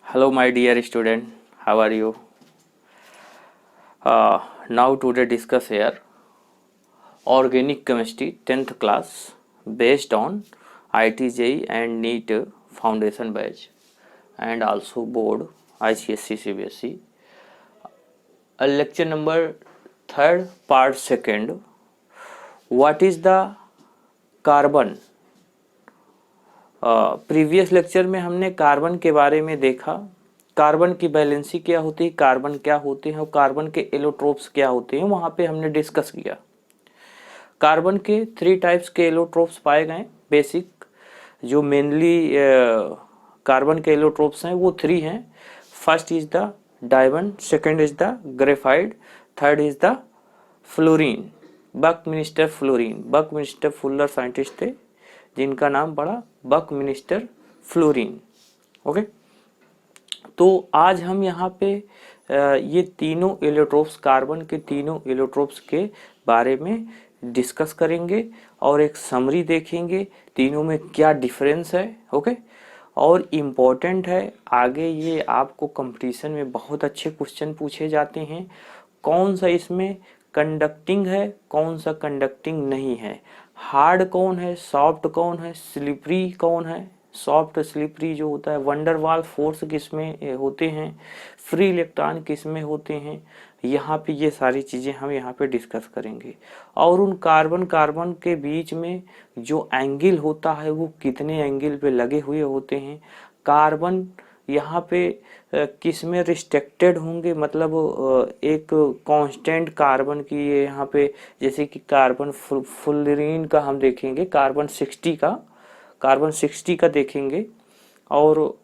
Hello, my dear student. How are you? Now today discuss here organic chemistry 10th class based on ITJ and NEET foundation batch and also board ICSC CBSE. Lecture number third part second. What is the carbon? Previous lecture में हमने carbon के बारे में देखा, carbon की valency क्या होती है, कार्बन क्या होते हैं और कार्बन के एलोट्रोप्स क्या होते हैं, वहाँ पे हमने डिस्कस किया। कार्बन के 3 टाइप्स के एलोट्रोप्स पाए गए। बेसिक जो मेनली कार्बन के एलोट्रोप्स हैं वो 3 हैं। First is the diamond, second is the graphite, third is the fluorine. Buckminster fluorine, Buckminster Fuller scientist थे जिनका नाम पड़ा बकमिंस्टर फ्लोरीन। ओके, तो आज हम यहाँ पे ये तीनों एलोट्रोप्स, कार्बन के तीनों एलोट्रोप्स के बारे में डिस्कस करेंगे और एक समरी देखेंगे तीनों में क्या डिफरेंस है। ओके, और इम्पोर्टेंट है, आगे ये आपको कंपटीशन में बहुत अच्छे क्वेश्चन पूछे जाते हैं। कौन सा इसमें कंडक्टिंग है, कौन सा कंडक्टिंग नहीं है, हार्ड कौन है, सॉफ्ट कौन है, स्लिपरी कौन है। सॉफ्ट स्लिपरी जो होता है, वंडरवाल फोर्स किसमें होते हैं, फ्री इलेक्ट्रॉन किसमें होते हैं, यहाँ पे ये सारी चीज़ें हम यहाँ पे डिस्कस करेंगे। और उन कार्बन कार्बन के बीच में जो एंगल होता है वो कितने एंगल पे लगे हुए होते हैं, कार्बन यहाँ पे किस में रिस्ट्रिक्टेड होंगे, मतलब एक कांस्टेंट कार्बन की ये यहाँ पे, जैसे कि कार्बन फुलरीन का हम देखेंगे, कार्बन 60 का देखेंगे और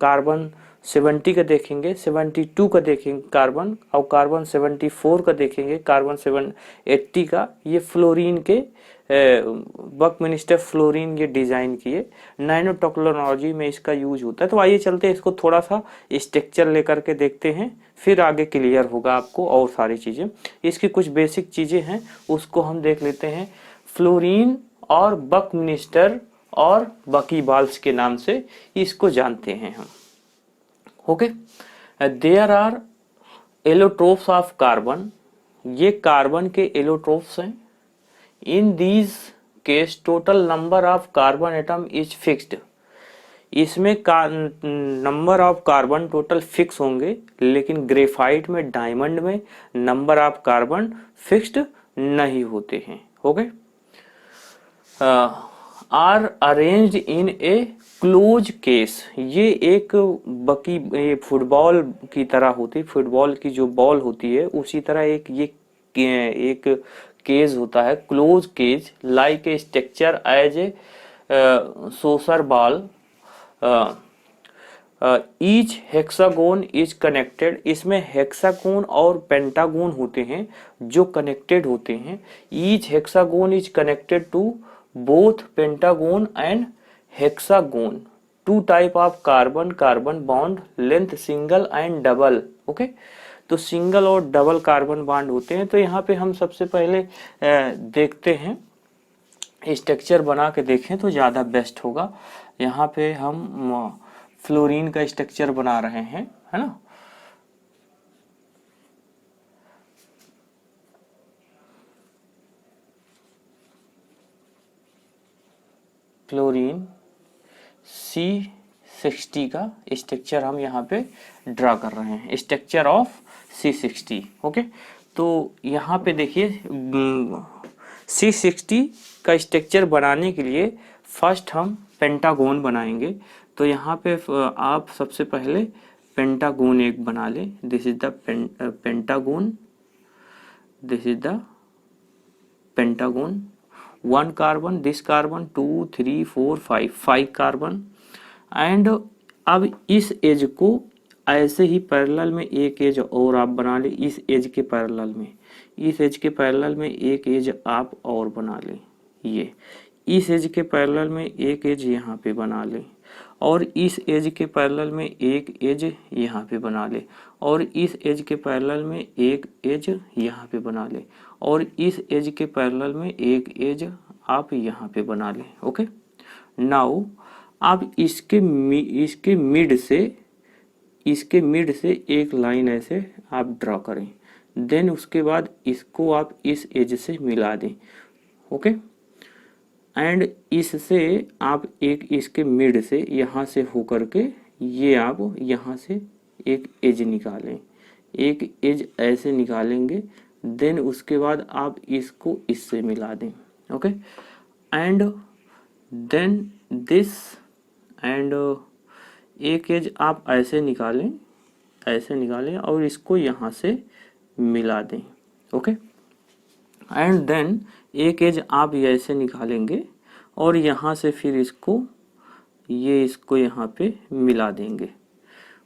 कार्बन 70 का देखेंगे, 72 का देखेंगे कार्बन, और कार्बन 74 का देखेंगे, कार्बन 80 का। ये फ्लोरीन के बकमिंस्टर फ्लोरीन ये डिजाइन किए, नैनो टेक्नोलॉजी में इसका यूज होता है। तो आइए चलते हैं, इसको थोड़ा सा स्ट्रक्चर लेकर के देखते हैं, फिर आगे क्लियर होगा आपको और सारी चीजें। इसकी कुछ बेसिक चीजें हैं उसको हम देख लेते हैं। फ्लोरीन और बकमिंस्टर और बकीबाल्स के नाम से इसको जानते हैं हम। Okay, there are allotropes of carbon, ये कार्बन के एलोट्रोप्स हैं। In these case total number of carbon atom is fixed, इसमें number of carbon total fix होंगे, लेकिन ग्रेफाइट में, डायमंड में नंबर ऑफ कार्बन फिक्स्ड नहीं होते हैं। Okay, are arranged in a close case, ये एक ये फुटबॉल की तरह होती है, फुटबॉल की जो बॉल होती है उसी तरह एक केज होता है, close cage, like a structure as a soccer ball. Each hexagon is connected, इसमें हेक्सागोन और पेंटागोन होते हैं जो कनेक्टेड होते हैं। Each hexagon is connected to both pentagon and hexagon. 2 type of carbon, carbon bond length single and double. Okay, तो single और double carbon bond होते हैं। तो यहाँ पे हम सबसे पहले देखते हैं, स्ट्रक्चर बना के देखें तो ज्यादा बेस्ट होगा। यहाँ पे हम फ्लोरीन का स्ट्रक्चर बना रहे हैं, है ना। फ्लोरीन C60 का स्ट्रक्चर हम यहाँ पे ड्रा कर रहे हैं, स्ट्रक्चर ऑफ C60। ओके, तो यहाँ पे देखिए C60 का स्ट्रक्चर बनाने के लिए फर्स्ट हम पेंटागोन बनाएंगे। तो यहाँ पे आप सबसे पहले पेंटागोन एक बना ले। This is the pentagon, this is the pentagon. 1 carbon, this carbon, 2 3 4 5 carbon. And अब इस एज को ऐसे ही पैरेलल में एक एज और आप बना ले, इस एज के पैरेलल में, इस एज के पैरेलल में एक एज आप और बना ले, ये इस एज के पैरेलल में एक एज यहाँ पे बना ले, और इस एज के पैरेलल में एक एज यहाँ पे बना ले, और इस एज के पैरेलल में एक एज यहाँ पे बना ले, और इस एज के पैरेलल में एक एज आप यहाँ पे बना ले। ओके, नाउ आप इसके मिड से इसके मिड से एक लाइन ऐसे आप ड्रॉ करें, देन उसके बाद इसको आप इस एज से मिला दें, ओके। एंड इससे आप एक इसके मिड से यहाँ से होकर के ये आप यहाँ से एक एज निकालें, एक एज ऐसे निकालेंगे, देन उसके बाद आप इसको इससे मिला दें, okay. And then this and एक एज आप ऐसे निकालें, ऐसे निकालें और इसको यहाँ से मिला दें, ओके। एंड देन एक एज आप ऐसे निकालेंगे और यहाँ से फिर इसको इसको यहाँ पे मिला देंगे,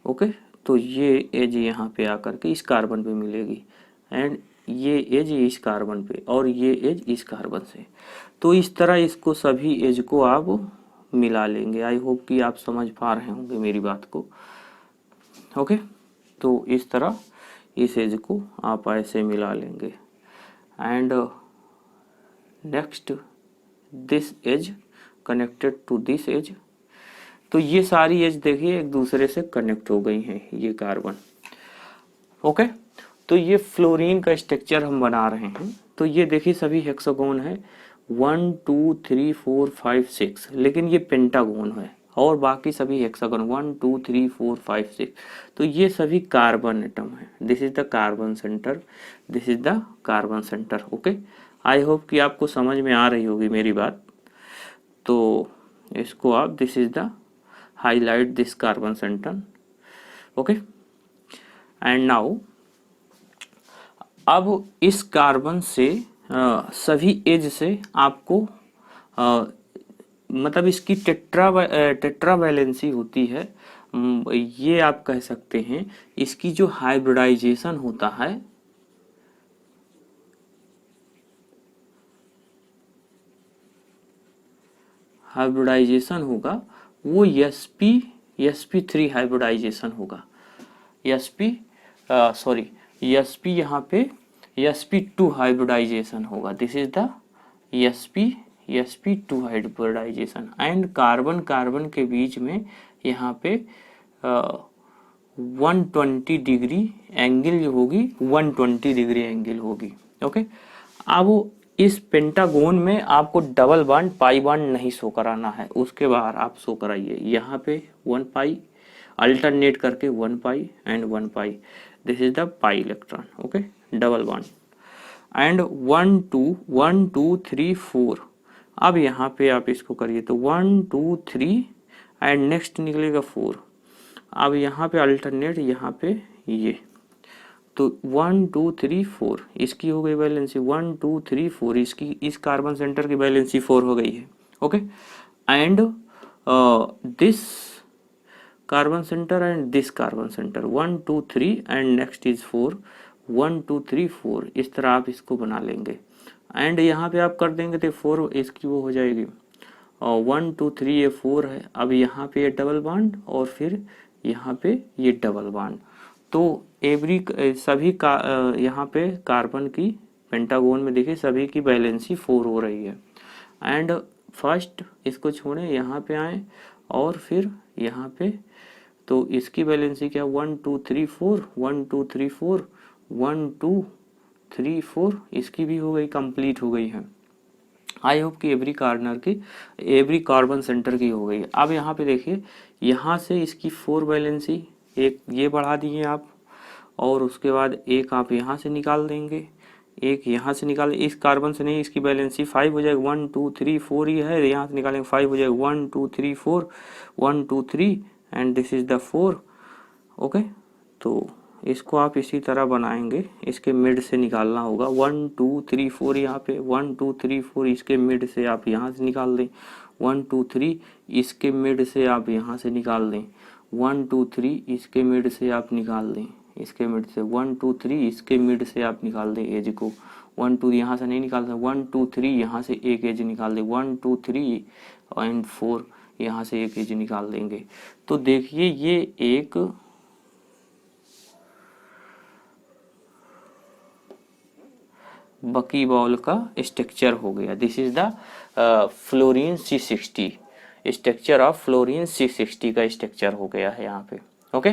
ओके। तो ये एज यहाँ पे आकर के इस कार्बन पे मिलेगी एंड ये एज इस कार्बन पे और ये एज इस कार्बन से। तो इस तरह इसको सभी एज को आप मिला लेंगे। आई होप कि आप समझ पा रहे होंगे मेरी बात को, ओके। तो इस तरह इस एज को आप ऐसे मिला लेंगे and next this edge connected to this edge. तो ये सारी एज देखिए एक दूसरे से कनेक्ट हो गई हैं, ये कार्बन, ओके। तो ये फ्लोरीन का स्ट्रक्चर हम बना रहे हैं। तो ये देखिए सभी हेक्सागोन है, 1 2 3 4 5 6, लेकिन ये पेंटागोन है और बाकी सभी हेक्सागोन 1 2 3 4 5 6। तो ये सभी कार्बन एटम है। This is the carbon centre, this is the carbon centre, okay. I hope कि आपको समझ में आ रही होगी मेरी बात। तो इसको आप this is the highlight this carbon centre, okay. And now अब इस कार्बन से सभी एज से आपको मतलब इसकी टेट्रा वैलेंसी होती है, ये आप कह सकते हैं। इसकी जो हाइब्रिडाइजेशन होता है, हाइब्रिडाइजेशन होगा वो sp3 हाइब्रिडाइजेशन होगा। sp यहाँ पे sp2 हाइब्रिडाइजेशन होगा। This is the sp2 hybridization and carbon के बीच में यहाँ पे 120 डिग्री एंगल जो होगी, 120 डिग्री एंगल होगी, ओके। अब इस पेंटागोन में आपको डबल बॉन्ड पाई बॉन्ड नहीं शो कराना है, उसके बाहर आप शो कराइए। यहाँ पे 1 पाई अल्टरनेट करके 1 pi and 1 pi, this is the pi electron, okay. Double bond and 1 2 3 4। अब यहाँ पे आप इसको करिए तो 1 2 3 एंड नेक्स्ट निकलेगा 4। अब यहाँ पे अल्टरनेट, यहाँ पे ये, तो 1 2 3 4 इसकी हो गई वैलेंसी, 1 2 3 4 इसकी, इस कार्बन सेंटर की वैलेंसी 4 हो गई है, okay. And this carbon centre and this carbon centre 1 2 3 and next is 4, 1 2 3 4, इस तरह आप इसको बना लेंगे। एंड यहाँ पे आप कर देंगे तो 4 इसकी वो हो जाएगी, और 1 2 3 ये 4 है। अब यहाँ पे ये डबल बॉन्ड और फिर यहाँ पे ये डबल बॉन्ड। तो सभी का यहाँ पे कार्बन की पेंटागोन में देखिए सभी की वैलेंसी 4 हो रही है। एंड फर्स्ट इसको छोड़े, यहाँ पे आए और फिर यहाँ पे, तो इसकी वैलेंसी क्या, 1 2 3 4, 1 2 3 4, 1 2 3 4, इसकी भी हो गई, कंप्लीट हो गई है। आई होप कि एवरी कार्बन सेंटर की हो गई। अब यहाँ पे देखिए, यहाँ से इसकी 4 वैलेंसी, एक ये बढ़ा दिए आप, और उसके बाद एक आप यहाँ से निकाल देंगे, एक यहाँ से निकाल, इस कार्बन से नहीं, इसकी वैलेंसी 5 हो जाएगा, 1 2 3 4 ही है, यहाँ से निकालेंगे 5 हो जाएगा, 1 2 3 4, 1 2 3 and this is the 4, okay. तो इसको आप इसी तरह बनाएंगे, इसके मिड से निकालना होगा, 1 2 3 4 यहाँ पे 1 2 3 4 इसके मिड से आप यहाँ से निकाल दें, 1 2 3 इसके मिड से आप यहाँ से निकाल दें, 1 2 3 इसके मिड से आप निकाल दें, इसके मिड से 1 2 3 इसके मिड से आप निकाल दें एज को, 1 2 यहाँ से नहीं निकालते, 1 2 3 यहाँ से एक एज निकाल दें, 1 2 3 एंड 4 यहाँ से एक एज निकाल देंगे। तो देखिए ये एक बकीबॉल का स्ट्रक्चर हो गया। This is the fluorine C60, structure of fluorine C60 का स्ट्रक्चर हो गया है यहाँ पे, ओके।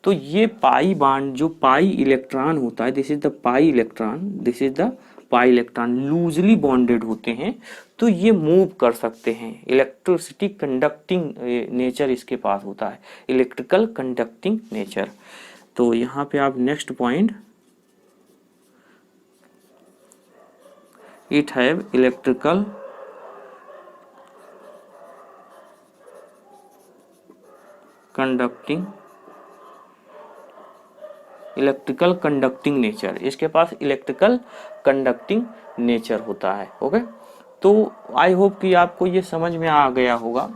तो ये पाई बांड जो पाई इलेक्ट्रॉन होता है, this is the pi electron, this is the pi electron loosely bonded होते हैं, तो ये मूव कर सकते हैं। इलेक्ट्रिसिटी कंडक्टिंग नेचर इसके पास होता है, इलेक्ट्रिकल कंडक्टिंग नेचर। तो यहाँ पे आप next point, it have electrical conducting nature, इसके पास इलेक्ट्रिकल कंडक्टिंग नेचर होता है। ओके, तो आई होप कि आपको ये समझ में आ गया होगा।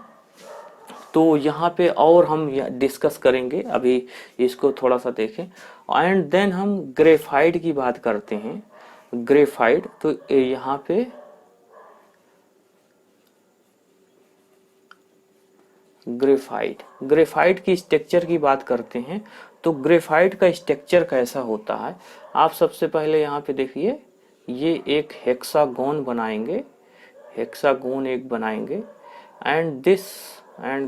तो यहाँ पे और हम डिस्कस करेंगे, अभी इसको थोड़ा सा देखें एंड देन हम ग्रेफाइट की बात करते हैं। ग्रेफाइट, तो यहाँ पे ग्रेफाइट की स्ट्रक्चर की बात करते हैं। तो ग्रेफाइट का स्ट्रक्चर कैसा होता है, आप सबसे पहले यहाँ पे देखिए, ये एक हेक्सागोन बनाएंगे, हेक्सागोन एक बनाएंगे एंड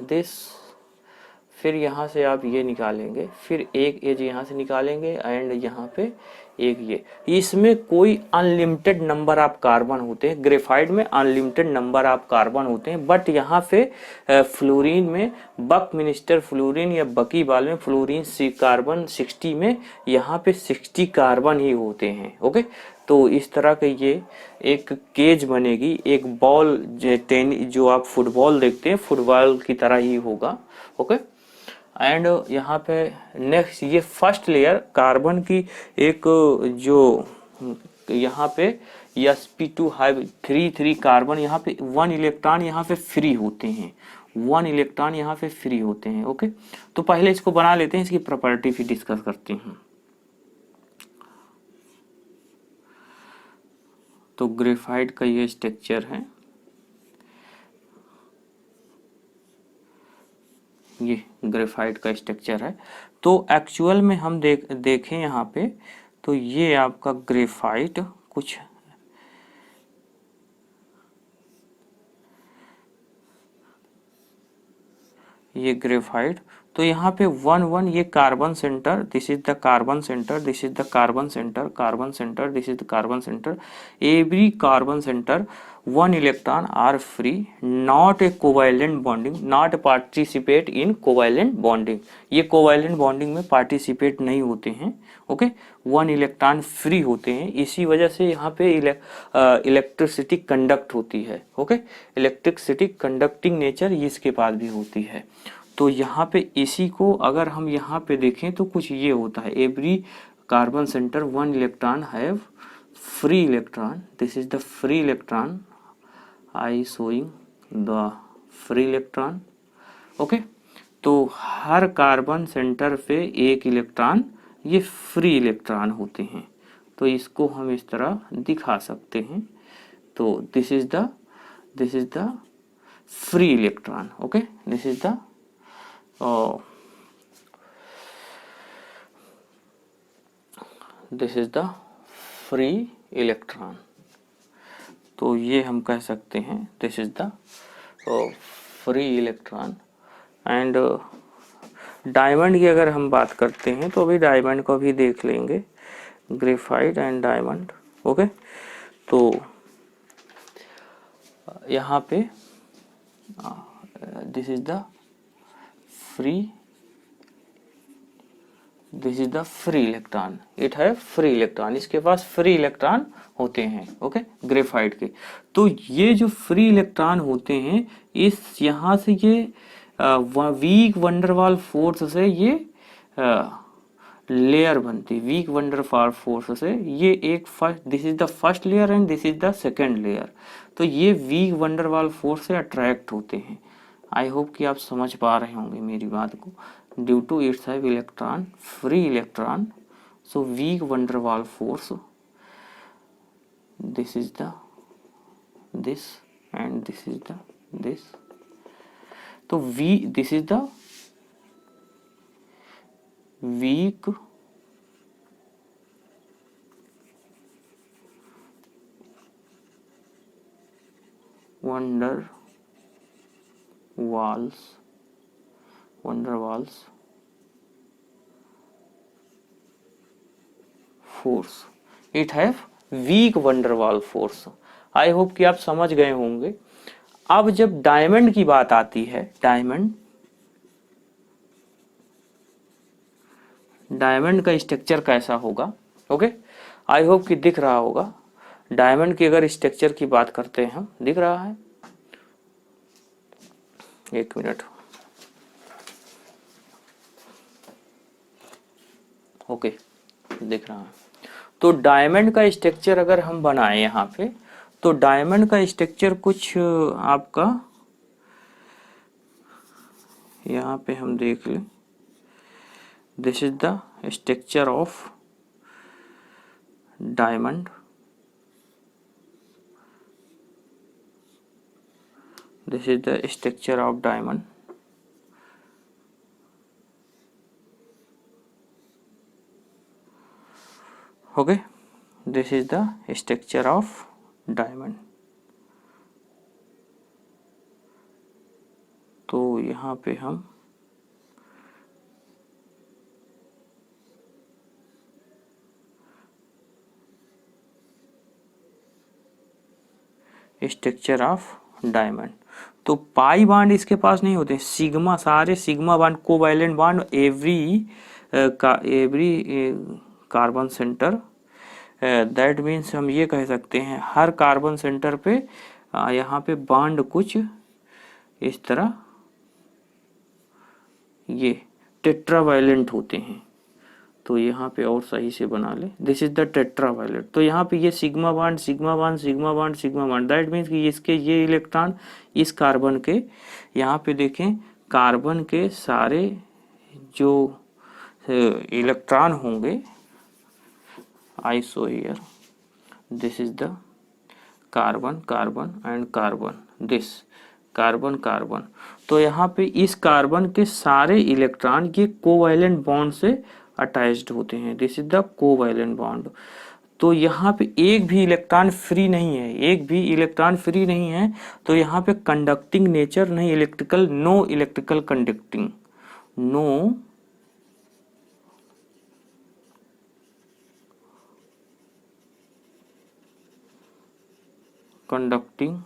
दिस, फिर यहाँ से आप ये निकालेंगे, फिर एक एज यहाँ से निकालेंगे एंड यहाँ पे एक ये। इसमें कोई अनलिमिटेड नंबर ऑफ कार्बन होते हैं, ग्रेफाइट में अनलिमिटेड नंबर ऑफ कार्बन होते हैं, बट यहाँ पे फ्लोरीन में, बकमिंस्टर फ्लोरीन या बकीबाल में फ्लोरीन कार्बन 60 में, यहाँ पे 60 कार्बन ही होते हैं। ओके, तो इस तरह के ये एक केज बनेगी, एक बॉल जो आप फुटबॉल देखते हैं, फुटबॉल की तरह ही होगा। ओके, एंड यहाँ पे नेक्स्ट ये फर्स्ट लेयर कार्बन की एक जो यहाँ पे sp2 हाइव 3 कार्बन, यहाँ पे 1 इलेक्ट्रॉन यहाँ पे फ्री होते हैं, 1 इलेक्ट्रॉन यहाँ पे फ्री होते हैं। ओके, तो पहले इसको बना लेते हैं, इसकी प्रॉपर्टी भी डिस्कस करते हैं। तो ग्रेफाइट का ये स्ट्रक्चर है, ये ग्रेफाइट का स्ट्रक्चर है। तो एक्चुअल में हम देखें यहाँ पे, तो ये आपका ग्रेफाइट कुछ ये ग्रेफाइट, तो यहाँ पे 1 ये carbon centre, this is the carbon centre, this is the carbon centre, carbon centre, this is the carbon centre. Every carbon centre 1 electron are free, not a covalent bonding, not participate in covalent bonding, ये covalent bonding में participate नहीं होते हैं। Okay, 1 electron free होते हैं, इसी वजह से यहाँ पे इलेक्ट्रिसिटी कंडक्ट होती है। ओके, इलेक्ट्रिसिटी कंडक्टिंग नेचर इसके पास भी होती है। तो यहाँ पे इसी को अगर हम यहाँ पे देखें तो कुछ ये होता है, every carbon centre 1 electron have free electron, this is the free electron, I showing the free electron. Okay, तो हर कार्बन सेंटर पे एक इलेक्ट्रॉन ये फ्री इलेक्ट्रॉन होते हैं, तो इसको हम इस तरह दिखा सकते हैं। तो this is the free electron. Okay, this is the this is the free electron. तो ये हम कह सकते हैं this is the free electron. And diamond की अगर हम बात करते हैं तो अभी डायमंड को भी देख लेंगे, ग्रेफाइट एंड डायमंड। ओके, तो यहाँ पे this is the free electron, it है फ्री इलेक्ट्रॉन, इसके पास फ्री इलेक्ट्रॉन होते हैं। ओके, ग्रेफाइट के। तो ये जो फ्री इलेक्ट्रॉन होते हैं, इस यहाँ से ये वीक वंडरवाल फोर्स से ये लेयर बनती है, वीक वंडरवाल फोर्स से ये एक first, this is the first layer and this is the second layer. तो ये वीक वंडरवाल फोर्स से अट्रैक्ट होते हैं। आई होप कि आप समझ पा रहे होंगे मेरी बात को। Due to its have electron, free electron, so weak van der Waal force, this is the this and this is the this. तो this is the weak van der Waals force, it have weak van der Waal force. I hope कि आप समझ गए होंगे। अब जब diamond की बात आती है, डायमंड का स्ट्रक्चर कैसा होगा, ओके, आई होप कि दिख रहा होगा। डायमंड की अगर स्ट्रक्चर की बात करते हैं हम, दिख रहा है, एक मिनट, ओके, दिख रहा है। तो डायमंड का स्ट्रक्चर अगर हम बनाए यहाँ पे, तो डायमंड का स्ट्रक्चर कुछ आपका यहाँ पे हम देख लें, this is the structure of diamond, this is the structure of diamond, okay, this is the structure of diamond। तो यहाँ पे हम स्ट्रक्चर ऑफ डायमंड, तो पाई बांड इसके पास नहीं होते, सिग्मा, सारे sigma bond, covalent bond every carbon centre, that means हम ये कह सकते हैं हर कार्बन सेंटर पे यहाँ पे बांड कुछ इस तरह ये टेट्रावैलेंट होते हैं। तो यहाँ पे और सही से बना ले, दिस इज द टेट्रावैलेंट। तो यहाँ पे ये sigma bond, sigma bond, sigma bond, sigma bond, that means कि इसके ये इलेक्ट्रॉन इस कार्बन के, यहाँ पे देखें कार्बन के सारे जो इलेक्ट्रॉन होंगे, I show here, this is the carbon, carbon and carbon, this carbon, carbon. तो यहाँ पे इस कार्बन के सारे इलेक्ट्रॉन ये कोवैलेंट बॉन्ड से अटैच्ड होते हैं, this is the covalent bond. तो यहाँ पे एक भी इलेक्ट्रॉन फ्री नहीं है, एक भी इलेक्ट्रॉन फ्री नहीं है। तो यहाँ पे कंडक्टिंग नेचर नहीं, electrical, no electrical conducting, no conducting,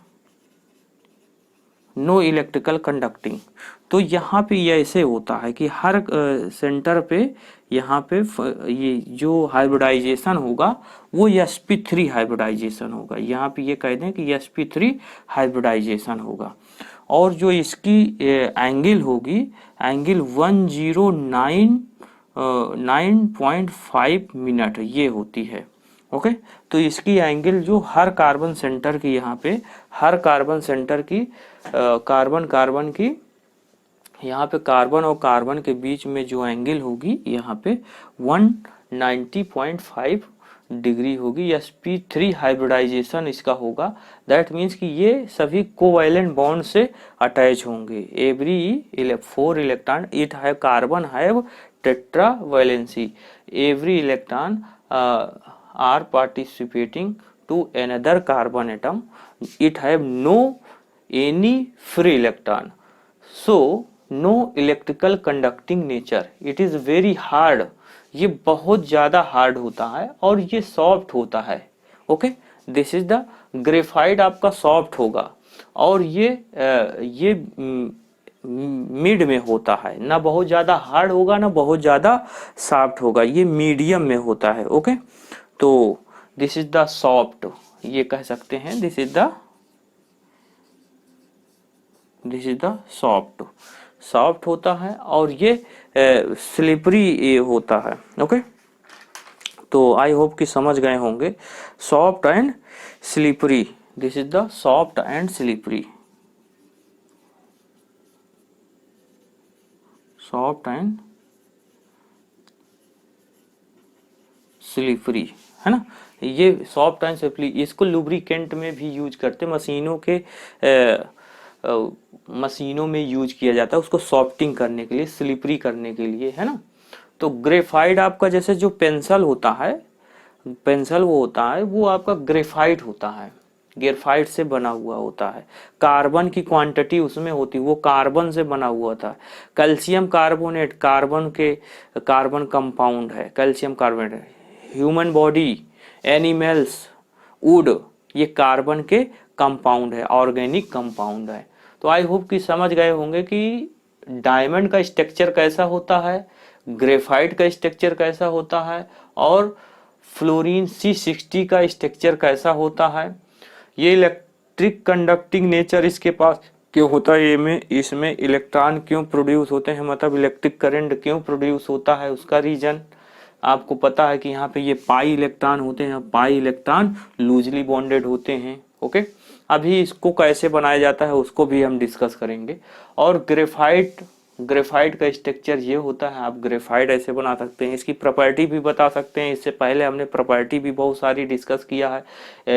no electrical conducting. तो यहाँ पे ये ऐसे होता है कि हर सेंटर पे यहाँ पे ये जो हाइब्रिडाइजेशन होगा वो sp3 हाइब्रिडाइजेशन होगा। यहाँ पे ये कह दें कि sp3 हाइब्रिडाइजेशन होगा। और जो इसकी एंगल होगी, एंगल 109.5 मिनट ये होती है, ओके। तो इसकी एंगल जो हर कार्बन सेंटर की, यहाँ पे हर कार्बन सेंटर की कार्बन कार्बन की, यहाँ पे कार्बन और कार्बन के बीच में जो एंगल होगी यहाँ पे 190.5 डिग्री होगी, sp3 हाइब्रिडाइजेशन इसका होगा। दैट मीन्स कि ये सभी कोवैलेंट बॉन्ड से अटैच होंगे। Every 4 electron, it have carbon have tetravalency, every electron are participating to another carbon atom, it have no any free electron, so no electrical conducting nature, it is very hard, ये बहुत ज्यादा hard होता है और ये soft होता है, okay. This is the graphite आपका सॉफ्ट होगा और ये मिड में होता है, ना बहुत ज्यादा हार्ड होगा ना बहुत ज्यादा सॉफ्ट होगा, ये मीडियम में होता है, ओके। तो दिस इज द सॉफ्ट, ये कह सकते हैं this is the soft, soft होता है और ये स्लिपरी होता है, ओके। तो आई होप कि समझ गए होंगे, soft and slippery, this is the soft and slippery, soft and slippery, है ना। ये सॉफ्ट एंड स्लिपरी, इसको लुब्रिकेंट में भी यूज करते, मशीनों में यूज किया जाता है उसको सॉफ्टिंग करने के लिए, स्लिपरी करने के लिए, है ना। तो ग्रेफाइट आपका जैसे जो पेंसिल होता है, पेंसिल वो होता है वो आपका ग्रेफाइट होता है, ग्रेफाइट से बना हुआ होता है। कार्बन की क्वांटिटी उसमें होती, वो कार्बन से बना हुआ था। कैल्शियम कार्बोनेट कार्बन कंपाउंड है, calcium carbonate. Human body, animals, would, ये कार्बन के कंपाउंड है, ऑर्गेनिक कंपाउंड है। तो आई होप कि समझ गए होंगे कि डायमंड का स्ट्रक्चर कैसा होता है, ग्रेफाइट का स्ट्रक्चर कैसा होता है, और फ्लोरीन C60 का स्ट्रक्चर कैसा होता है। ये इलेक्ट्रिक कंडक्टिंग नेचर इसके पास क्यों होता है, इसमें इलेक्ट्रॉन क्यों प्रोड्यूस होते हैं, मतलब इलेक्ट्रिक करंट क्यों प्रोड्यूस होता है, उसका रीजन आपको पता है कि यहाँ पे ये पाई इलेक्ट्रॉन होते हैं, पाई इलेक्ट्रॉन लूजली बॉन्डेड होते हैं। ओके, अभी इसको कैसे बनाया जाता है उसको भी हम डिस्कस करेंगे। और ग्रेफाइट का स्ट्रक्चर ये होता है, आप ग्रेफाइट ऐसे बना सकते हैं, इसकी प्रॉपर्टी भी बता सकते हैं। इससे पहले हमने प्रॉपर्टी भी बहुत सारी डिस्कस किया है।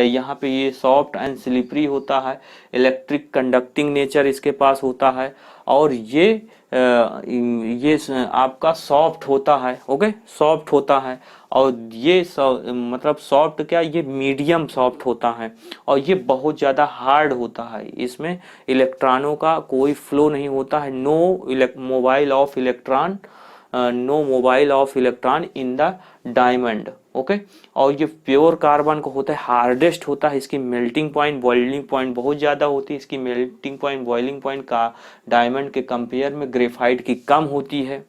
यहाँ पे ये सॉफ्ट एंड स्लिपरी होता है, इलेक्ट्रिक कंडक्टिंग नेचर इसके पास होता है, और ये आपका सॉफ्ट होता है। ओके, सॉफ्ट होता है, और ये मतलब सॉफ्ट क्या, ये मीडियम सॉफ्ट होता है, और ये बहुत ज़्यादा हार्ड होता है। इसमें इलेक्ट्रॉनों का कोई फ्लो नहीं होता है, no mobile of electron in the diamond. Okay, और ये प्योर कार्बन का होता है, हार्डेस्ट होता है, इसकी मेल्टिंग पॉइंट, बॉइलिंग पॉइंट बहुत ज़्यादा होती है। इसकी मेल्टिंग पॉइंट, बॉइलिंग पॉइंट का डायमंड के कंपेयर में ग्रेफाइट की कम होती है।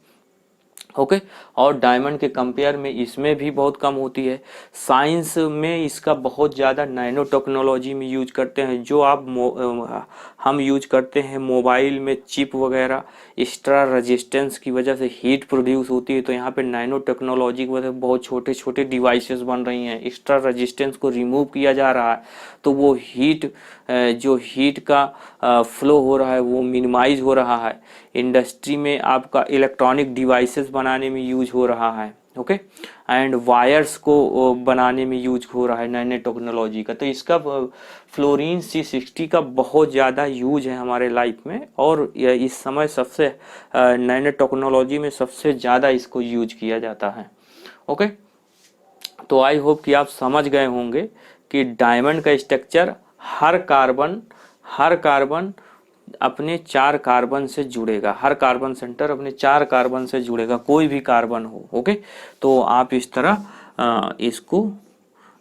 ओके, और डायमंड के कंपेयर में इसमें भी बहुत कम होती है। साइंस में इसका बहुत ज़्यादा नैनो टेक्नोलॉजी में यूज करते हैं, जो हम यूज करते हैं मोबाइल में, चिप वगैरह, एक्स्ट्रा रेजिस्टेंस की वजह से हीट प्रोड्यूस होती है। तो यहाँ पे नैनो टेक्नोलॉजी की वजह से बहुत छोटे छोटे डिवाइसेस बन रही हैं, एक्स्ट्रा रेजिस्टेंस को रिमूव किया जा रहा है, तो वो जो हीट का फ्लो हो रहा है वो मिनिमाइज हो रहा है। इंडस्ट्री में आपका इलेक्ट्रॉनिक डिवाइसेस बनाने में यूज हो रहा है। ओके, एंड वायर्स को बनाने में यूज हो रहा है नैनो टेक्नोलॉजी का। तो इसका फ्लोरीन C60 का बहुत ज़्यादा यूज है हमारे लाइफ में, और इस समय सबसे नैनो टेक्नोलॉजी में सबसे ज़्यादा इसको यूज किया जाता है। ओके, तो आई होप कि आप समझ गए होंगे कि डायमंड का स्ट्रक्चर, हर कार्बन अपने 4 कार्बन से जुड़ेगा, हर कार्बन सेंटर अपने 4 कार्बन से जुड़ेगा, कोई भी कार्बन हो। ओके, तो आप इस तरह इसको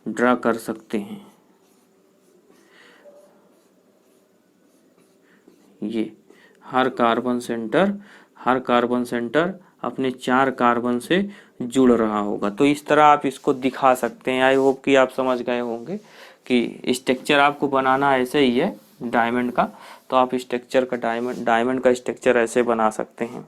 ड्रा कर सकते हैं। ये हर कार्बन सेंटर अपने 4 कार्बन से जुड़ रहा होगा। तो इस तरह आप इसको दिखा सकते हैं। आई होप कि आप समझ गए होंगे कि स्ट्रक्चर आपको बनाना ऐसे ही है डायमंड का, तो आप स्ट्रक्चर का डायमंड का स्ट्रक्चर ऐसे बना सकते हैं।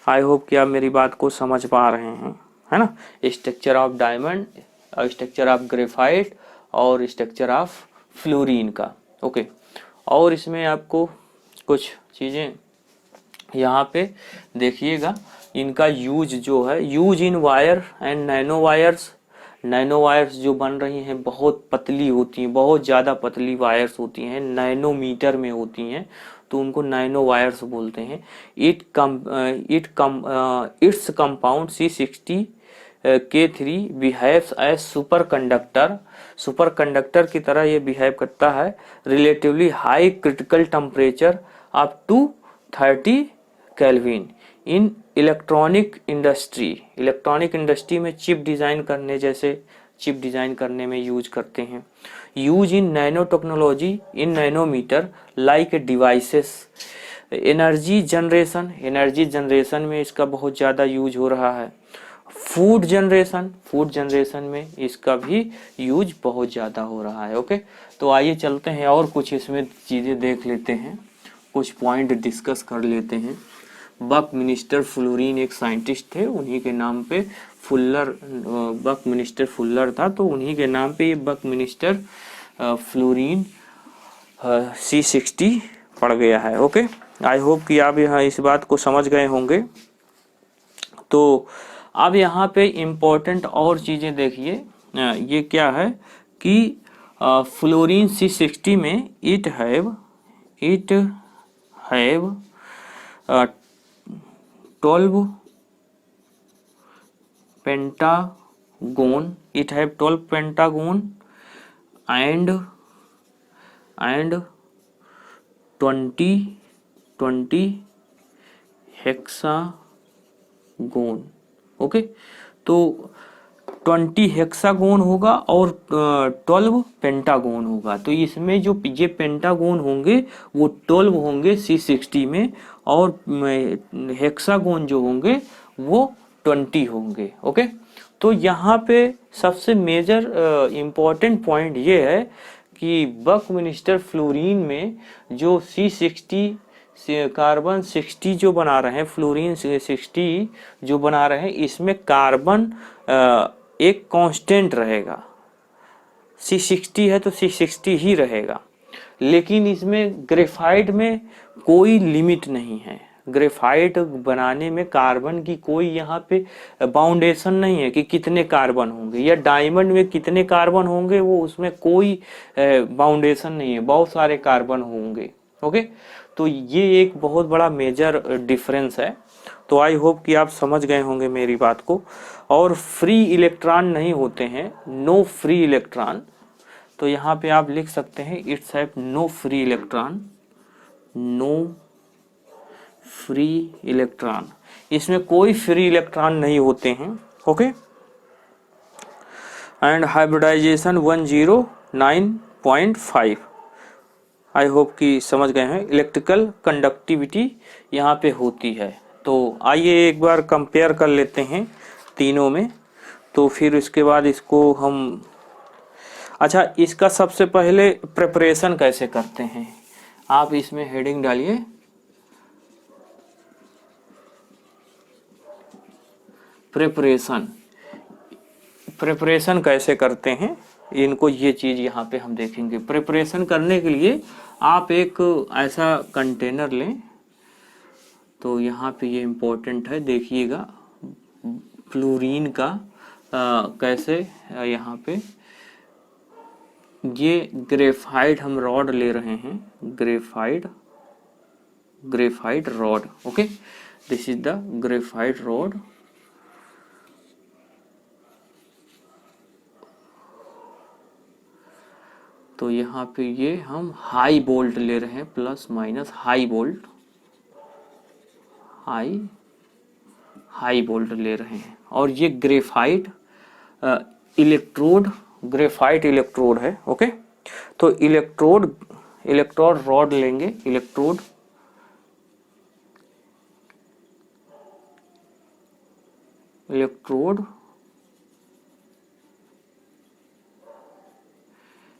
आई होप कि आप मेरी बात को समझ पा रहे हैं, है ना। Structure of diamond, structure of graphite, और स्ट्रक्चर ऑफ फ्लोरीन का। ओके, और इसमें आपको कुछ चीज़ें यहाँ पे देखिएगा, इनका यूज जो है, use in wire and nano wires जो बन रही हैं बहुत पतली होती हैं, बहुत ज़्यादा पतली वायर्स होती हैं, नैनोमीटर में होती हैं, तो उनको नैनो वायर्स बोलते हैं। It's compound C60 K3 behaves as super conductor की तरह ये बिहेव करता है, relatively high critical temperature up to 30 kelvin. In electronic industry में चिप डिज़ाइन करने में यूज करते हैं। Use in nano technology in nanometre like devices. Energy generation में इसका बहुत ज़्यादा यूज हो रहा है। फूड जनरेशन में इसका भी यूज बहुत ज़्यादा हो रहा है। ओके, तो आइए चलते हैं और कुछ इसमें चीज़ें देख लेते हैं, कुछ पॉइंट डिस्कस कर लेते हैं। बकमिनिस्टर फ्लोरीन एक साइंटिस्ट थे, उन्हीं के नाम पे बकमिनिस्टर फुल्लर था, तो उन्हीं के नाम पे ये बकमिनिस्टर फ्लोरीन C60 पड़ गया है। ओके, आई होप कि आप यहाँ इस बात को समझ गए होंगे। तो अब यहाँ पे इम्पोर्टेंट और चीज़ें देखिए, ये क्या है कि फ्लोरीन C60 में it have 12 pentagon, it have 12 pentagon and 20 hexagon. Okay, तो 20 हेक्सागोन होगा और 12 पेंटागोन होगा। तो इसमें जो ये पेंटागोन होंगे वो 12 होंगे C60 में, और हेक्सागोन जो होंगे वो 20 होंगे। ओके, तो यहाँ पे सबसे मेजर इम्पॉर्टेंट पॉइंट ये है कि बकमिंस्टर फ्लोरीन में जो C60 से कार्बन 60 जो बना रहे हैं, फ्लोरीन 60 जो बना रहे हैं, इसमें कार्बन एक कांस्टेंट रहेगा। C60 है तो C60 ही रहेगा, लेकिन इसमें ग्रेफाइट में कोई लिमिट नहीं है। ग्रेफाइट बनाने में कार्बन की कोई यहाँ पे बाउंडेशन नहीं है कि कितने कार्बन होंगे, या डायमंड में कितने कार्बन होंगे, वो उसमें कोई बाउंडेशन नहीं है, बहुत सारे कार्बन होंगे। ओके, तो ये एक बहुत बड़ा मेजर डिफरेंस है। तो आई होप कि आप समझ गए होंगे मेरी बात को। और फ्री इलेक्ट्रॉन नहीं होते हैं, नो फ्री इलेक्ट्रॉन। तो यहाँ पे आप लिख सकते हैं it's have no free electron, no free electron, इसमें कोई फ्री इलेक्ट्रॉन नहीं होते हैं। Okay, and hybridization 109.5। I hope कि समझ गए हैं। इलेक्ट्रिकल कंडक्टिविटी यहाँ पे होती है। तो आइए एक बार कंपेयर कर लेते हैं तीनों में, तो फिर इसके बाद इसको हम, अच्छा इसका सबसे पहले प्रिपरेशन कैसे करते हैं, आप इसमें हेडिंग डालिए प्रिपरेशन। प्रिपरेशन कैसे करते हैं इनको, ये चीज यहाँ पे हम देखेंगे। प्रिपरेशन करने के लिए आप एक ऐसा कंटेनर लें, तो यहाँ पे ये इम्पोर्टेंट है, देखिएगा फ्लोरीन का कैसे यहाँ पे ये ग्रेफाइट हम रॉड ले रहे हैं, graphite rod. Okay, this is the graphite rod. तो यहाँ पे ये हम हाई वोल्ट ले रहे हैं, plus minus high volt, high volt ले रहे हैं। और ये ग्रेफाइट ग्रेफाइट इलेक्ट्रोड है। ओके, तो इलेक्ट्रोड रॉड लेंगे,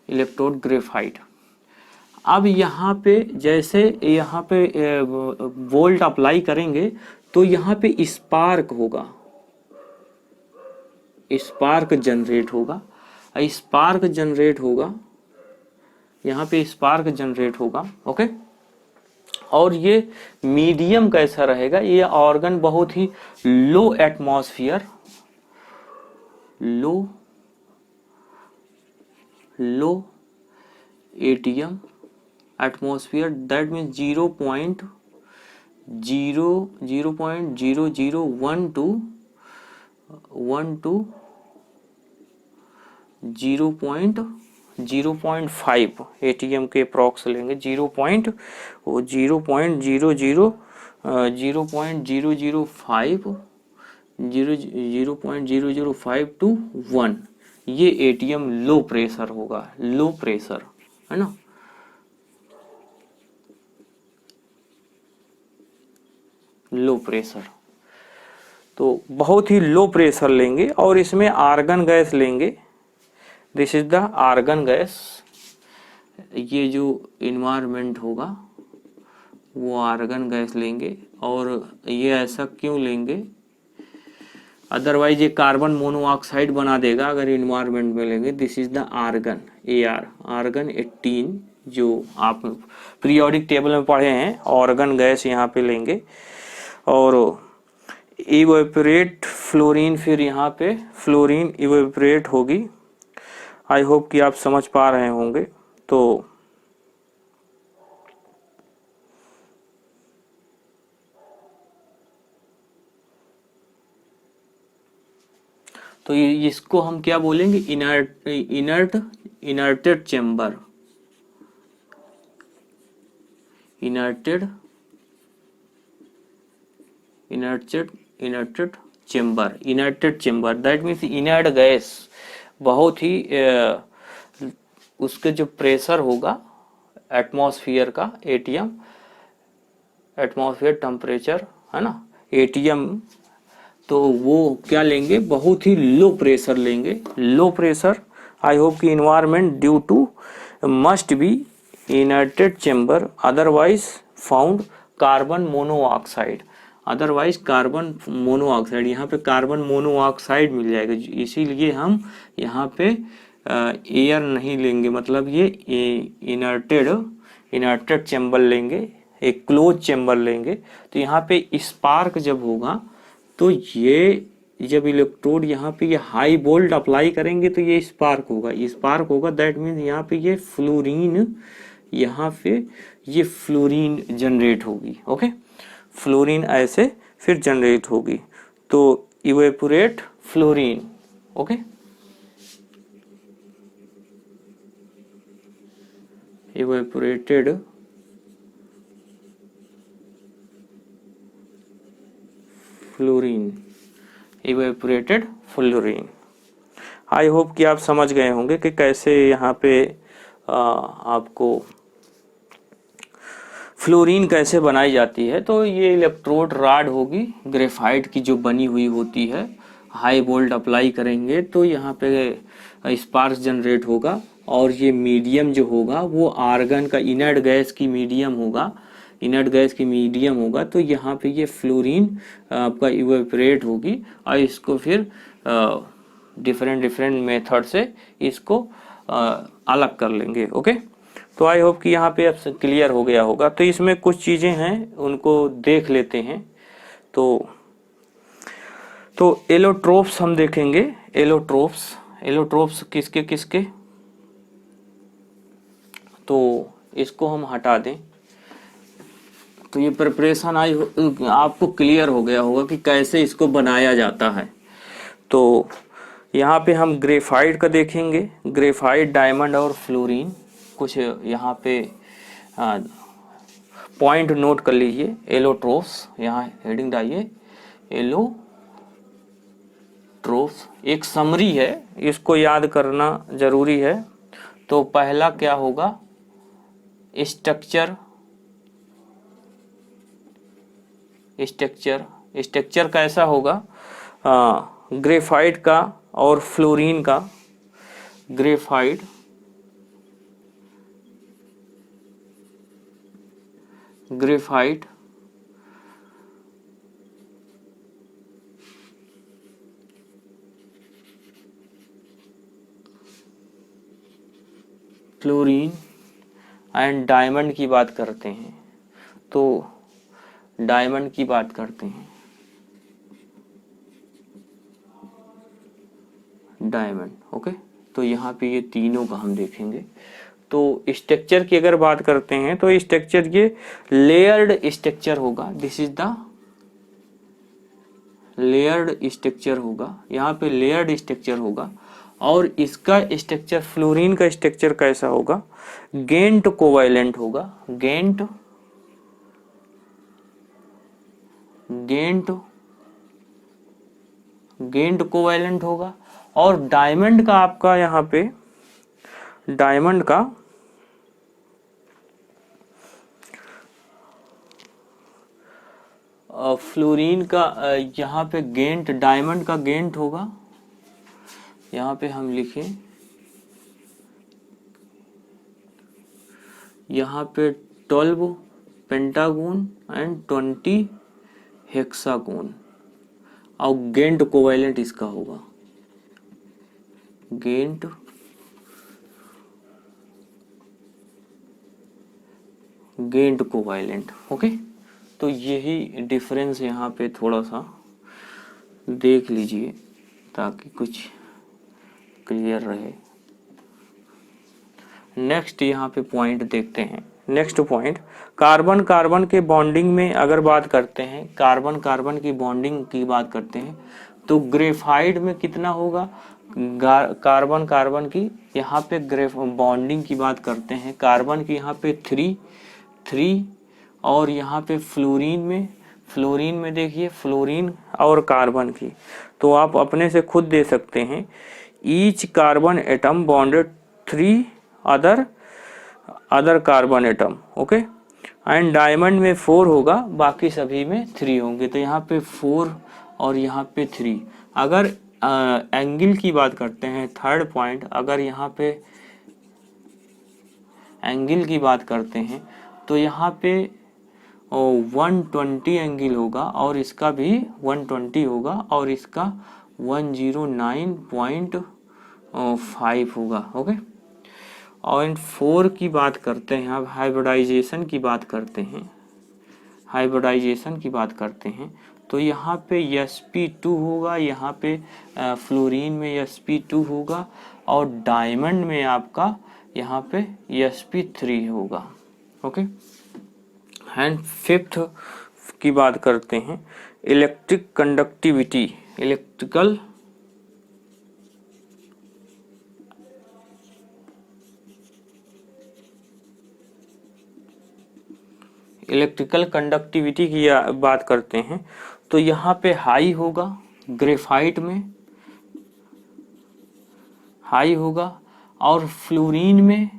इलेक्ट्रोड ग्रेफाइट। अब यहाँ पे जैसे यहाँ पे वोल्ट अप्लाई करेंगे तो यहाँ पे स्पार्क होगा, स्पार्क जनरेट होगा, यहाँ पे स्पार्क जनरेट होगा। ओके, और ये मीडियम कैसा रहेगा, ये ऑर्गन बहुत ही low atmosphere, low ATM atmosphere, that means 0.001 to 0.5 ATM के अप्रॉक्स लेंगे, 0.005 0.005 to 1, ये ATM लो प्रेशर होगा, लो प्रेशर है ना। लो प्रेशर, तो बहुत ही लो प्रेशर लेंगे और इसमें आर्गन गैस लेंगे। This is the argon gas. ये जो इन्वायरमेंट होगा वो आर्गन गैस लेंगे। और ये ऐसा क्यों लेंगे, अदरवाइज ये कार्बन मोनोऑक्साइड बना देगा अगर इन्वायरमेंट में लेंगे। This is the argon, argon 18, जो आप पीरियोडिक टेबल में पढ़े हैं। आर्गन गैस यहाँ पे लेंगे और इवेपोरेट फ्लोरीन, फिर यहाँ पे फ्लोरीन इवेपोरेट होगी। आई होप कि आप समझ पा रहे होंगे। तो इसको हम क्या बोलेंगे, inerted chamber, inerted chamber, inerted chamber, that means inert gas बहुत ही उसके जो प्रेशर होगा एटमॉस्फेयर का, एटीएम एटमॉस्फेयर टेम्परेचर है ना, एटीएम, तो वो क्या लेंगे, बहुत ही लो प्रेशर लेंगे, लो प्रेशर। आई होप कि environment due to must be inerted chamber otherwise found carbon monoxide, otherwise carbon monoxide, यहाँ पे कार्बन मोनोऑक्साइड मिल जाएगा, इसीलिए हम यहाँ पे एयर नहीं लेंगे, मतलब ये इनर्टेड चेम्बर लेंगे, एक क्लोज चेम्बर लेंगे। तो यहाँ पे स्पार्क जब होगा तो ये जब इलेक्ट्रोड यहाँ पे ये हाई वोल्ट अप्लाई करेंगे तो ये स्पार्क होगा, दैट मीन्स यहाँ पे ये फ्लोरीन, यहाँ पे ये फ्लोरीन जनरेट होगी। ओके, फ्लोरीन ऐसे फिर जनरेट होगी, तो evaporate fluorine. Okay, evaporated fluorine, evaporated fluorine. आई होप कि आप समझ गए होंगे कि कैसे यहाँ पे आपको फ्लोरीन कैसे बनाई जाती है। तो ये इलेक्ट्रोड रॉड होगी ग्रेफाइट की जो बनी हुई होती है, हाई वोल्ट अप्लाई करेंगे तो यहाँ पे स्पार्क जनरेट होगा, और ये मीडियम जो होगा वो आर्गन का इनर्ट गैस की मीडियम होगा, तो यहाँ पे ये फ्लोरीन आपका इवेपोरेट होगी, और इसको फिर डिफरेंट मेथड से इसको अलग कर लेंगे। ओके, तो आई होप कि यहाँ पे अब क्लियर हो गया होगा। तो इसमें कुछ चीज़ें हैं उनको देख लेते हैं। तो एलोट्रोप्स हम देखेंगे, एलोट्रोप्स किसके किसके, तो इसको हम हटा दें। तो ये प्रिपरेशन आपको क्लियर हो गया होगा कि कैसे इसको बनाया जाता है। तो यहाँ पे हम ग्रेफाइट का देखेंगे, ग्रेफाइट, डायमंड और फ्लोरीन। कुछ यहाँ पे पॉइंट नोट कर लीजिए। एलोट्रोप्स, यहाँ हेडिंग डालिए, एलोट्रोप्स एक समरी है, इसको याद करना जरूरी है। तो पहला क्या होगा, स्ट्रक्चर कैसा होगा, ग्रेफाइट का और फ्लोरीन का, ग्रेफाइट फ्लोरीन एंड डायमंड की बात करते हैं। तो डायमंड की बात करते हैं, डायमंड। ओके, तो यहाँ पे ये तीनों का हम देखेंगे। तो स्ट्रक्चर की अगर बात करते हैं तो स्ट्रक्चर ये लेयर्ड स्ट्रक्चर होगा, this is the layered structure होगा, यहाँ पे लेयर्ड स्ट्रक्चर होगा। और इसका स्ट्रक्चर, फ्लोरीन का स्ट्रक्चर कैसा होगा, गेंट कोवैलेंट होगा, गेंट कोवैलेंट होगा। और डायमंड का आपका यहाँ पे, डायमंड का फ्लोरीन का यहाँ पे गेंट, डायमंड का गेंट होगा। यहाँ पे हम लिखें, यहाँ पे 12 पेंटागोन एंड 20 हेक्सागोन, और गेंट कोवैलेंट इसका होगा, गेंट कोवैलेंट। ओके, तो यही डिफरेंस यहाँ पे थोड़ा सा देख लीजिए ताकि कुछ क्लियर रहे। नेक्स्ट यहाँ पे पॉइंट देखते हैं। नेक्स्ट पॉइंट, कार्बन कार्बन के बॉन्डिंग में अगर बात करते हैं, कार्बन कार्बन की बॉन्डिंग की बात करते हैं, तो ग्रेफाइट में कितना होगा, कार्बन कार्बन की यहाँ पे बॉन्डिंग की बात करते हैं, कार्बन की यहाँ पे 3 और यहाँ पे फ्लोरीन फ्लोरीन में देखिए, फ्लोरीन और कार्बन की, तो आप अपने से खुद दे सकते हैं, each carbon atom bonded 3 other carbon atom, okay. And diamond में 4 होगा, बाकी सभी में 3 होंगे, तो यहाँ पे 4 और यहाँ पे 3। अगर एंगल की बात करते हैं, थर्ड पॉइंट, अगर यहाँ पे एंगल की बात करते हैं तो यहाँ पे 120 एंगल होगा और इसका भी 120 होगा और इसका 109.5 होगा, ओके। और 4 की बात करते हैं, अब हाइब्रिडाइजेशन की बात करते हैं, हाइब्रिडाइजेशन की बात करते हैं तो यहाँ पे sp2 होगा, यहाँ पे फ्लोरीन में sp2 होगा और डायमंड में आपका यहाँ पे sp3 होगा, ओके। एंड फिफ्थ की बात करते हैं, इलेक्ट्रिक कंडक्टिविटी, इलेक्ट्रिकल कंडक्टिविटी की बात करते हैं तो यहाँ पे हाई होगा, ग्रेफाइट में हाई होगा और फ्लोरीन में,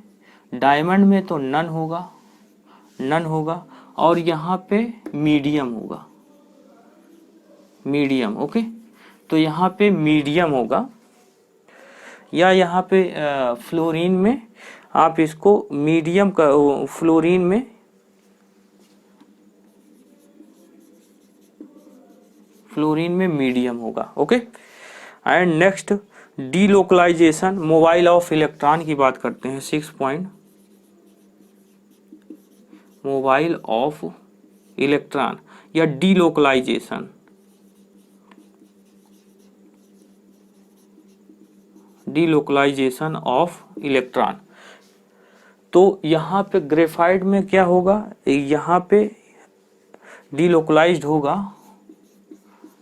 डायमंड में तो नन होगा और यहाँ पे मीडियम होगा, मीडियम, ओके। तो यहाँ पे मीडियम होगा, या यहाँ पे फ्लोरीन में आप इसको मीडियम का, फ्लोरीन में मीडियम होगा, okay. And next delocalization mobile of electron की बात करते हैं, 6 पॉइंट, मोबाइल ऑफ इलेक्ट्रॉन या डीलोकलाइजेशन, डीलोकलाइजेशन ऑफ इलेक्ट्रॉन। तो यहाँ पे ग्रेफाइट में क्या होगा, यहाँ पे डीलोकलाइज्ड होगा,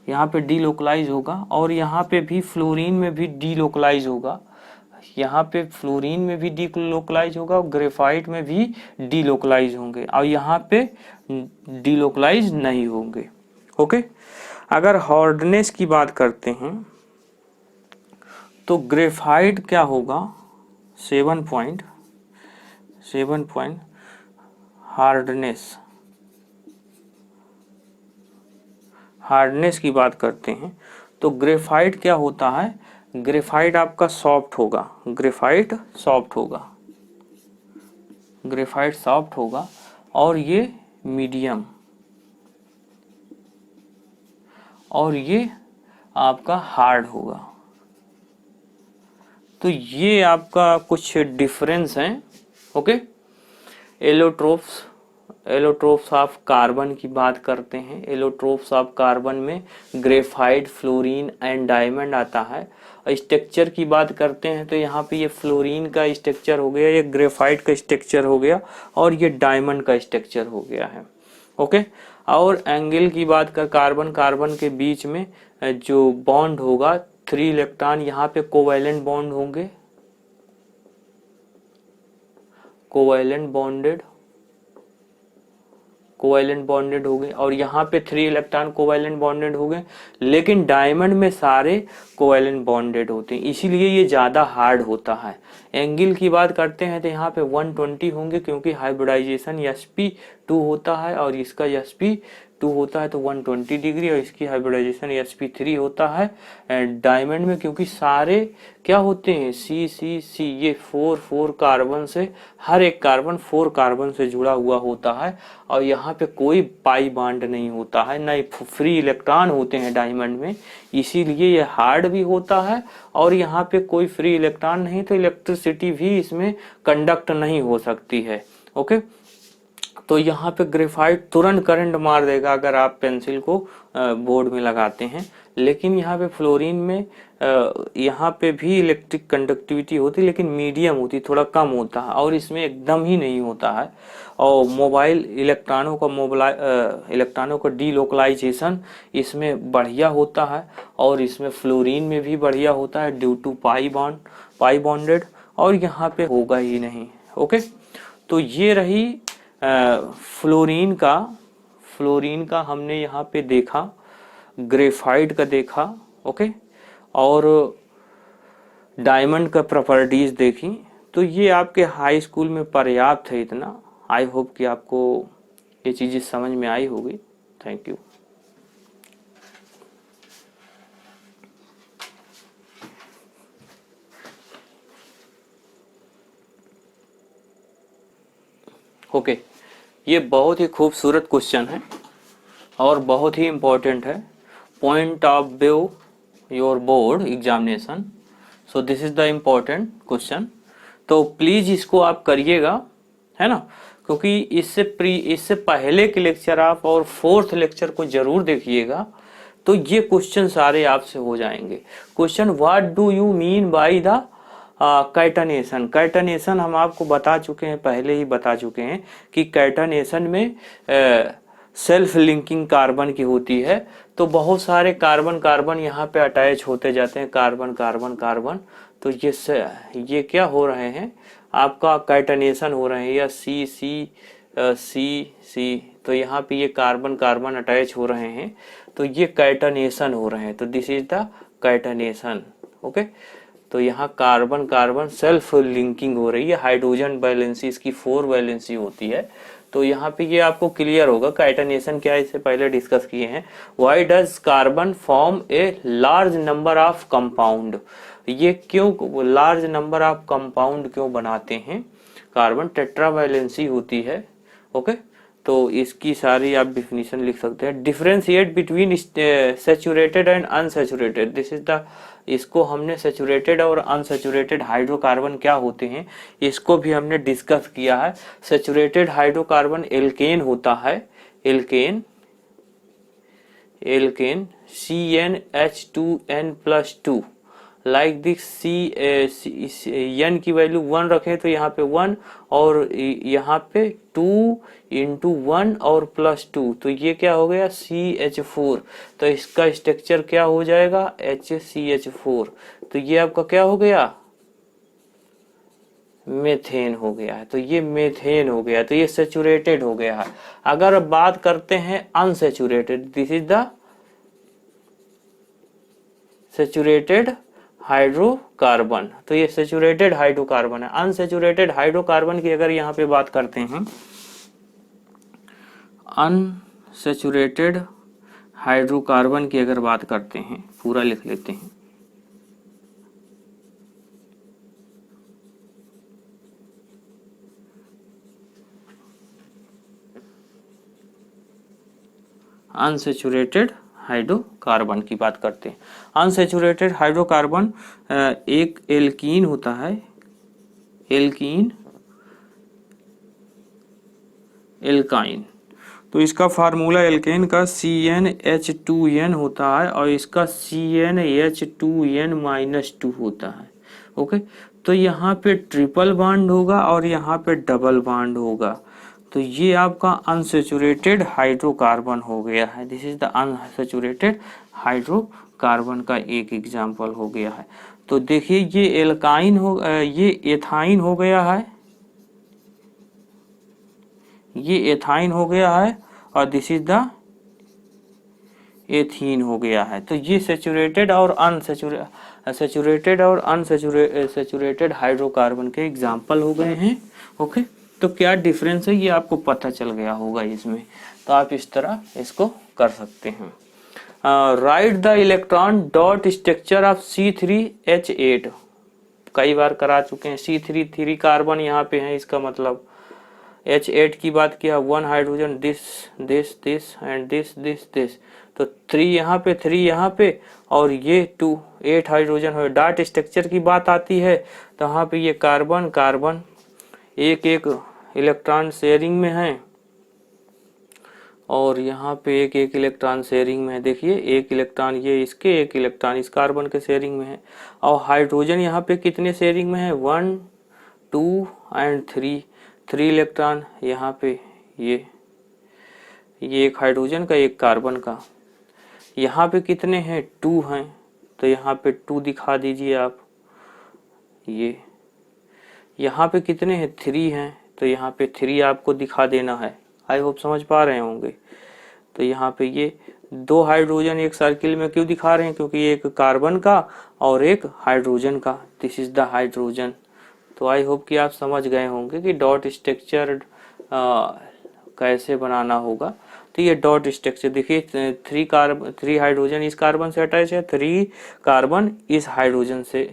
यहाँ पे डीलोकलाइज होगा और यहाँ पे भी फ्लोरीन में भी डीलोकलाइज होगा, यहाँ पे फ्लोरीन में भी डीलोकलाइज होगा और ग्रेफाइट में भी डीलोकलाइज होंगे और यहाँ पे डीलोकलाइज नहीं होंगे, ओके। अगर हार्डनेस की बात करते हैं तो ग्रेफाइट क्या होगा, 7 पॉइंट हार्डनेस की बात करते हैं तो ग्रेफाइट क्या होता है, ग्रेफाइट आपका सॉफ्ट होगा, ग्रेफाइट सॉफ्ट होगा और ये मीडियम और ये आपका हार्ड होगा। तो ये आपका कुछ डिफरेंस है, ओके। एलोट्रोप्स ऑफ कार्बन की बात करते हैं, एलोट्रोप्स ऑफ कार्बन में ग्रेफाइट, फ्लोरीन एंड डायमंड आता है। स्ट्रक्चर की बात करते हैं तो यहाँ पे ये फ्लोरीन का स्ट्रक्चर हो गया, ये ग्रेफाइट का स्ट्रक्चर हो गया और ये डायमंड का स्ट्रक्चर हो गया है, ओके। और एंगल की बात कर, कार्बन के बीच में जो बॉन्ड होगा 3 इलेक्ट्रॉन, यहाँ पे कोवैलेंट बॉन्ड होंगे, कोवैलेंट बॉन्डेड हो गए और यहाँ पे 3 इलेक्ट्रॉन कोवैलेंट बॉन्डेड हो गए, लेकिन डायमंड में सारे कोवैलेंट बॉन्डेड होते हैं, इसीलिए ये ज़्यादा हार्ड होता है। एंगल की बात करते हैं तो यहाँ पे 120 होंगे क्योंकि हाइब्रिडाइजेशन sp2 होता है और इसका sp2 होता है तो 120 डिग्री और इसकी हाइब्रिडाइजेशन sp3 होता है डायमंड में, क्योंकि सारे क्या होते हैं C ये 4 कार्बन से, हर एक कार्बन 4 कार्बन से जुड़ा हुआ होता है और यहाँ पे कोई पाई बॉन्ड नहीं होता है, ना फ्री इलेक्ट्रॉन होते हैं डायमंड में, इसीलिए ये हार्ड भी होता है और यहाँ पे कोई फ्री इलेक्ट्रॉन नहीं तो इलेक्ट्रिसिटी भी इसमें कंडक्ट नहीं हो सकती है, ओके। तो यहाँ पे ग्रेफाइट तुरंत करंट मार देगा अगर आप पेंसिल को बोर्ड में लगाते हैं, लेकिन यहाँ पे फ्लोरीन में यहाँ पे भी इलेक्ट्रिक कंडक्टिविटी होती है लेकिन मीडियम होती, थोड़ा कम होता है और इसमें एकदम ही नहीं होता है। और मोबाइल इलेक्ट्रॉनों का डीलोकलाइजेशन इसमें बढ़िया होता है और इसमें फ्लोरीन में भी बढ़िया होता है ड्यू टू पाई बॉन्डेड और यहाँ पे होगा ही नहीं, ओके। तो ये रही फ्लोरीन फ्लोरीन का हमने यहाँ पे देखा, ग्रेफाइट का देखा, ओके, और डायमंड का प्रॉपर्टीज देखी। तो ये आपके हाई स्कूल में पर्याप्त है इतना। आई होप कि आपको ये चीज़ें समझ में आई होगी। Thank you. ओके, ये बहुत ही खूबसूरत क्वेश्चन है और बहुत ही इम्पोर्टेंट है। Point of view your board examination, so this is the important question. तो प्लीज इसको आप करिएगा, है ना, क्योंकि इससे पहले के लेक्चर आप और फोर्थ लेक्चर को जरूर देखिएगा। तो ये क्वेश्चन सारे आपसे हो जाएंगे। Question, what do you mean by the catenation. Catenation हम आपको बता चुके हैं, पहले ही बता चुके हैं कि कैटनेशन में सेल्फ लिंकिंग कार्बन की होती है। तो बहुत सारे कार्बन कार्बन यहाँ पे अटैच होते जाते हैं, कार्बन कार्बन कार्बन। तो ये क्या हो रहे हैं, आपका कैटनेशन हो रहे हैं, या सी सी सी सी। तो यहाँ पे ये कार्बन कार्बन अटैच हो रहे हैं, तो ये कैटनेशन हो रहे हैं। तो this is the catenation, okay. तो यहाँ कार्बन कार्बन सेल्फ लिंकिंग हो रही है। हाइड्रोजन वैलेंसी इसकी 4 वैलेंसी होती है। तो यहाँ पे ये आपको क्लियर होगा कैटनेशन क्या है, इससे पहले डिस्कस किए हैं। Why does carbon form a large number of compound. ये क्यों लार्ज नंबर ऑफ कंपाउंड क्यों बनाते हैं। कार्बन टेट्रा वैलेंसी होती है, ओके। तो इसकी सारी आप डिफिनीशन लिख सकते हैं। Differentiate between saturated and unsaturated, this is the, इसको हमने सैचुरेटेड और अनसैचुरेटेड हाइड्रोकार्बन क्या होते हैं इसको भी हमने डिस्कस किया है। सैचुरेटेड हाइड्रोकार्बन एल्केन होता है, alkane alkane CnH2n+2, like this n की वैल्यू 1 रखें तो यहाँ पे 1 और यहाँ पे 2 × 1 और +2, तो ये क्या हो गया CH4। तो इसका स्ट्रक्चर क्या हो जाएगा HCH4। तो ये आपका क्या हो गया मेथेन हो गया है। तो ये मेथेन हो गया, तो ये सैचुरेटेड हो गया है। अगर बात करते हैं unsaturated, this is the saturated hydrocarbon. तो ये सैचुरेटेड हाइड्रोकार्बन है। अनसैचुरेटेड हाइड्रोकार्बन की अगर यहाँ पे बात करते हैं, अनसैचुरेटेड हाइड्रोकार्बन की अगर बात करते हैं, पूरा लिख लेते हैं। अनसैचुरेटेड हाइड्रोकार्बन की बात करते हैं। अनसैचुरेटेड हाइड्रोकार्बन एक एल्कीन होता है, एल्कीन एल्काइन। तो इसका फार्मूला एल्केन का CnH2n होता है और इसका CnH2n-2 होता है, ओके। तो यहाँ पे ट्रिपल बॉन्ड होगा और यहाँ पे डबल बॉन्ड होगा। तो ये आपका अनसैचुरेटेड हाइड्रोकार्बन हो गया है। This is the unsaturated hydrocarbon का एक एग्जांपल हो गया है। तो देखिए ये एल्काइन हो, ये एथाइन हो गया है, ये एथाइन हो गया है और दिस इज द एथीन हो गया है। तो ये सैचुरेटेड और अनसैचुरेटेड हाइड्रोकार्बन के एग्जांपल हो गए हैं, ओके। तो क्या डिफरेंस है ये आपको पता चल गया होगा इसमें। तो आप इस तरह इसको कर सकते हैं। Right the electron dot structure of C3H8, कई बार करा चुके हैं। C3 कार्बन यहाँ पे है, इसका मतलब H8 की बात किया, 1 hydrogen, this this this and this this this. तो 3 यहाँ पे, 3 यहाँ पे और ये 2, 8 हाइड्रोजन है। डॉट स्ट्रक्चर की बात आती है तो यहाँ पे ये कार्बन कार्बन एक एक इलेक्ट्रॉन शेयरिंग में है और यहाँ पे एक एक इलेक्ट्रॉन शेयरिंग में है। देखिए एक इलेक्ट्रॉन ये इसके, एक इलेक्ट्रॉन इस कार्बन के शेयरिंग में है। और हाइड्रोजन यहाँ पे कितने शेयरिंग में है 1 2 एंड 3 इलेक्ट्रॉन यहाँ पे। ये एक हाइड्रोजन का एक कार्बन का। यहाँ पे कितने हैं 2 हैं, तो यहाँ पे 2 दिखा दीजिए आप। ये यहाँ पे कितने हैं 3 हैं, तो यहाँ पे 3 आपको दिखा देना है। आई होप समझ पा रहे होंगे। तो यहाँ पे ये 2 हाइड्रोजन एक सर्किल में क्यों दिखा रहे हैं, क्योंकि एक कार्बन का और एक हाइड्रोजन का, दिस इज द हाइड्रोजन। तो आई होप कि आप समझ गए होंगे कि डॉट स्ट्रक्चर कैसे बनाना होगा। तो ये डॉट स्ट्रक्चर देखिए, 3 हाइड्रोजन इस कार्बन से अटैच है, 3 कार्बन इस हाइड्रोजन से,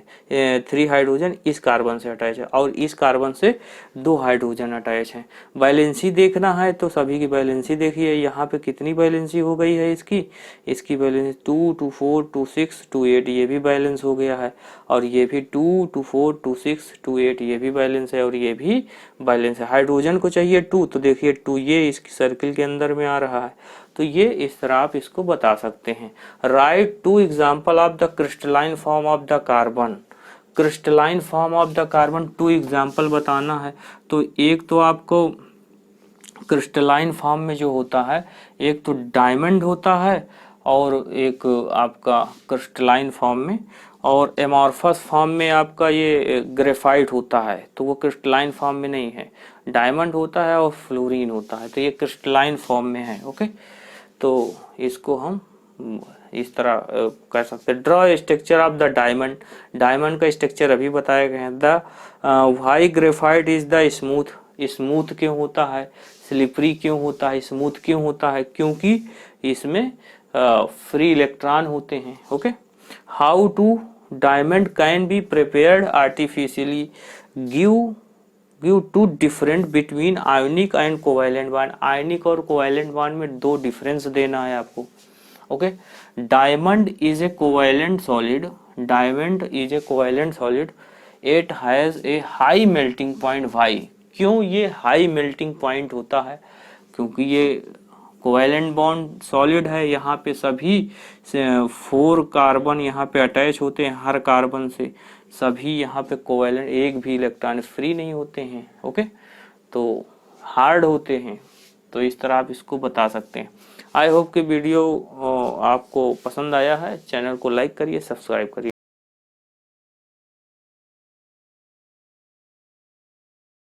3 हाइड्रोजन इस कार्बन से अटैच है, और इस कार्बन से 2 हाइड्रोजन अटैच है। वैलेंसी देखना है तो सभी की वैलेंसी देखिए, यहाँ पे कितनी वैलेंसी हो गई है इसकी वैलेंसी 2 2 4 2 6 2 8, ये भी बैलेंस हो गया है, और ये भी 2 2 4 2 6 2 8, ये भी बैलेंस है, और ये भी बैलेंस है। हाइड्रोजन को चाहिए 2, तो देखिए 2 ये इस सर्किल के अंदर में आ रहा है। तो ये इस तरह आप इसको बता सकते हैं। Right 2 example of the crystalline form of the carbon. Crystalline form of the carbon 2 example बताना है। तो एक तो आपको क्रिस्टलाइन फॉर्म में जो होता है, एक तो डायमंड होता है, और एक आपका क्रिस्टलाइन फॉर्म में, और एमॉर्फस फॉर्म में आपका ये ग्रेफाइट होता है। तो वो क्रिस्टलाइन फॉर्म में नहीं है, डायमंड होता है और फ्लोरीन होता है। तो ये क्रिस्टलाइन फॉर्म में है। ओके, तो इसको हम इस तरह कर सकते हैं। Draw structure of the diamond. Diamond का स्ट्रक्चर अभी बताया गया है। The why graphite is the smooth. Smooth क्यों होता है, स्लिपरी क्यों होता है, स्मूथ क्यों होता है, क्योंकि इसमें फ्री इलेक्ट्रॉन होते हैं। Okay, how to diamond can be prepared artificially. Give 2 different between ionic and covalent bond. Ionic और कोवैलेंट बॉन्ड में 2 डिफरेंस देना है आपको। Okay, diamond is a covalent solid. Diamond is a covalent solid. It has a high melting point. Why, क्यों ये high melting point होता है, क्योंकि ये कोवैलेंट बॉन्ड सॉलिड है। यहाँ पे सभी 4 कार्बन यहाँ पे अटैच होते हैं, हर कार्बन से सभी यहाँ पे कोवैलेंट, एक भी इलेक्ट्रॉन फ्री नहीं होते हैं। ओके, तो हार्ड होते हैं। तो इस तरह आप इसको बता सकते हैं। आई होप कि वीडियो आपको पसंद आया है। चैनल को लाइक करिए, सब्सक्राइब करिए।